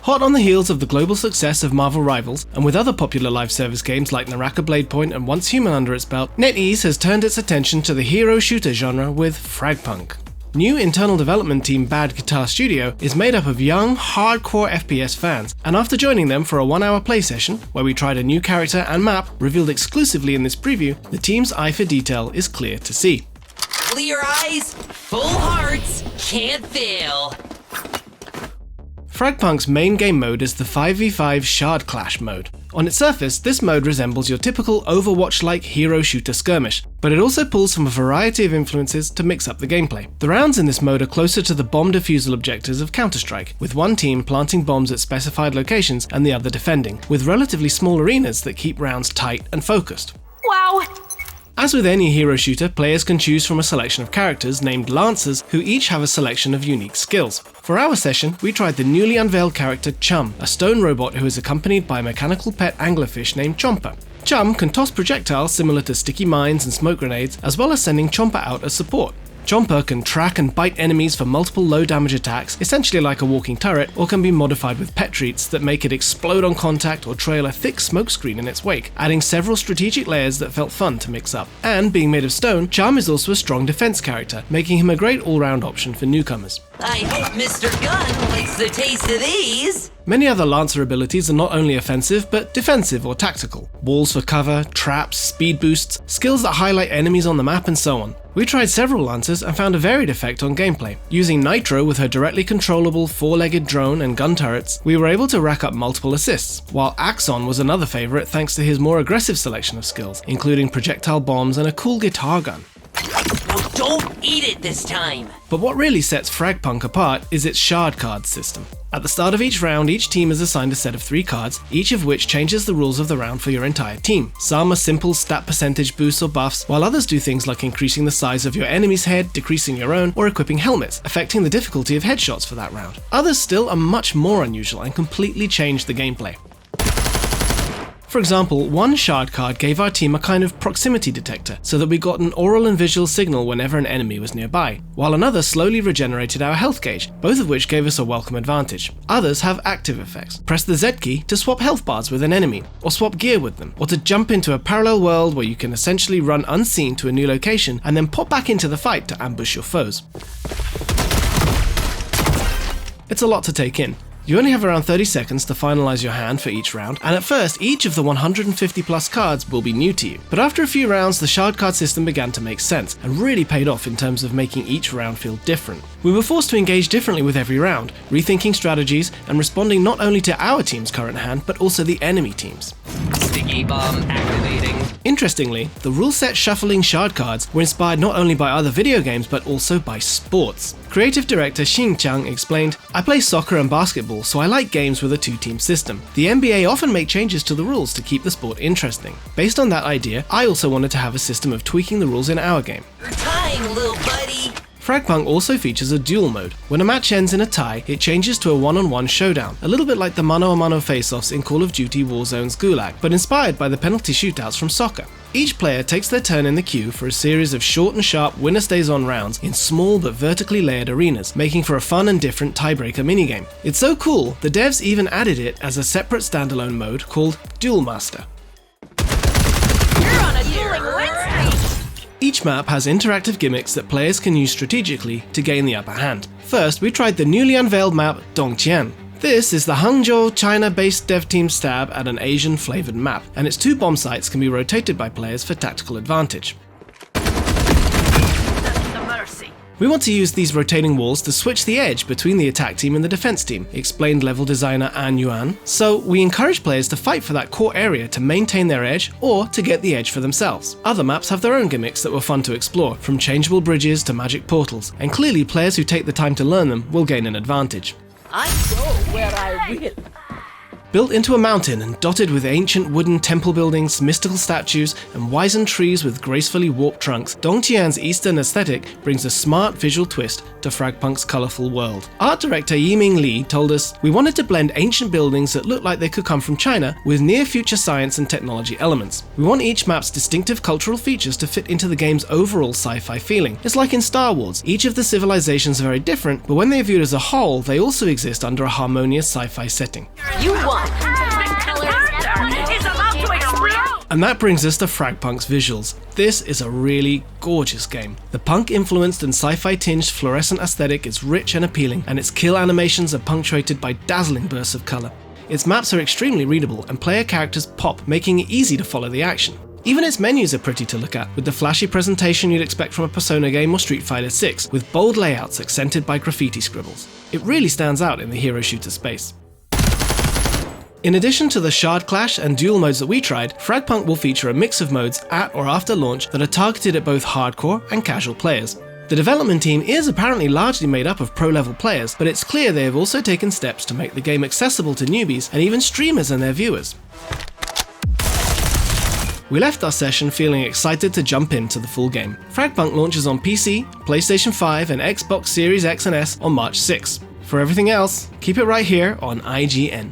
Hot on the heels of the global success of Marvel Rivals, and with other popular live service games like Naraka Blade Point and Once Human under its belt, NetEase has turned its attention to the hero shooter genre with FragPunk. New internal development team Bad Guitar Studio is made up of young, hardcore FPS fans, and after joining them for a 1-hour play session, where we tried a new character and map revealed exclusively in this preview, the team's eye for detail is clear to see. Clear eyes, full hearts, can't fail. FragPunk's main game mode is the 5v5 Shard Clash mode. On its surface, this mode resembles your typical Overwatch-like hero shooter skirmish, but it also pulls from a variety of influences to mix up the gameplay. The rounds in this mode are closer to the bomb defusal objectives of Counter-Strike, with one team planting bombs at specified locations and the other defending, with relatively small arenas that keep rounds tight and focused. Wow! As with any hero shooter, players can choose from a selection of characters named Lancers who each have a selection of unique skills. For our session, we tried the newly unveiled character Chum, a stone robot who is accompanied by a mechanical pet anglerfish named Chomper. Chum can toss projectiles similar to sticky mines and smoke grenades, as well as sending Chomper out as support. Chomper can track and bite enemies for multiple low-damage attacks, essentially like a walking turret, or can be modified with pet treats that make it explode on contact or trail a thick smokescreen in its wake, adding several strategic layers that felt fun to mix up. And being made of stone, Chum is also a strong defense character, making him a great all-round option for newcomers. I hope Mr. Gunn likes the taste of these. Many other Lancer abilities are not only offensive, but defensive or tactical. Walls for cover, traps, speed boosts, skills that highlight enemies on the map, and so on. We tried several Lancers and found a varied effect on gameplay. Using Nitro with her directly controllable 4-legged drone and gun turrets, we were able to rack up multiple assists, while Axon was another favourite thanks to his more aggressive selection of skills, including projectile bombs and a cool guitar gun. Well, don't eat it this time! But what really sets FragPunk apart is its shard card system. At the start of each round, each team is assigned a set of 3 cards, each of which changes the rules of the round for your entire team. Some are simple stat percentage boosts or buffs, while others do things like increasing the size of your enemy's head, decreasing your own, or equipping helmets, affecting the difficulty of headshots for that round. Others still are much more unusual and completely change the gameplay. For example, one shard card gave our team a kind of proximity detector, so that we got an aural and visual signal whenever an enemy was nearby, while another slowly regenerated our health gauge, both of which gave us a welcome advantage. Others have active effects. Press the Z key to swap health bars with an enemy, or swap gear with them, or to jump into a parallel world where you can essentially run unseen to a new location and then pop back into the fight to ambush your foes. It's a lot to take in. You only have around 30 seconds to finalize your hand for each round, and at first, each of the 150 plus cards will be new to you. But after a few rounds, the shard card system began to make sense, and really paid off in terms of making each round feel different. We were forced to engage differently with every round, rethinking strategies and responding not only to our team's current hand, but also the enemy team's. Sticky bomb activating. Interestingly, the rule set shuffling shard cards were inspired not only by other video games, but also by sports. Creative director Xing Chang explained, "I play soccer and basketball, so I like games with a 2-team system. The NBA often make changes to the rules to keep the sport interesting. Based on that idea, I also wanted to have a system of tweaking the rules in our game." You're tying, little buddy. FragPunk also features a duel mode. When a match ends in a tie, it changes to a one-on-one showdown, a little bit like the mano-a-mano face-offs in Call of Duty Warzone's Gulag, but inspired by the penalty shootouts from soccer. Each player takes their turn in the queue for a series of short and sharp winner-stays-on rounds in small but vertically layered arenas, making for a fun and different Tiebreaker minigame. It's so cool, the devs even added it as a separate standalone mode called Duel Master. You're on a dueling Wednesday. Each map has interactive gimmicks that players can use strategically to gain the upper hand. First, we tried the newly unveiled map Dongtian. This is the Hangzhou, China-based dev team's stab at an Asian-flavoured map, and its 2 bomb sites can be rotated by players for tactical advantage. We want to use these rotating walls to switch the edge between the attack team and the defense team, explained level designer An Yuan. So we encourage players to fight for that core area to maintain their edge or to get the edge for themselves. Other maps have their own gimmicks that were fun to explore, from changeable bridges to magic portals, and clearly players who take the time to learn them will gain an advantage. I go where I will. Built into a mountain and dotted with ancient wooden temple buildings, mystical statues, and wizened trees with gracefully warped trunks, Dongtian's Eastern aesthetic brings a smart visual twist to FragPunk's colourful world. Art director Yiming Li told us, "We wanted to blend ancient buildings that look like they could come from China with near-future science and technology elements. We want each map's distinctive cultural features to fit into the game's overall sci-fi feeling. It's like in Star Wars, each of the civilizations are very different, but when they're viewed as a whole, they also exist under a harmonious sci-fi setting." You won. The character is about to explode. And that brings us to FragPunk's visuals. This is a really gorgeous game. The punk-influenced and sci-fi tinged fluorescent aesthetic is rich and appealing, and its kill animations are punctuated by dazzling bursts of colour. Its maps are extremely readable, and player characters pop, making it easy to follow the action. Even its menus are pretty to look at, with the flashy presentation you'd expect from a Persona game or Street Fighter 6, with bold layouts accented by graffiti scribbles. It really stands out in the hero shooter space. In addition to the Shard Clash and duel modes that we tried, FragPunk will feature a mix of modes at or after launch that are targeted at both hardcore and casual players. The development team is apparently largely made up of pro-level players, but it's clear they have also taken steps to make the game accessible to newbies and even streamers and their viewers. We left our session feeling excited to jump into the full game. FragPunk launches on PC, PlayStation 5 and Xbox Series X and S on March 6. For everything else, keep it right here on IGN.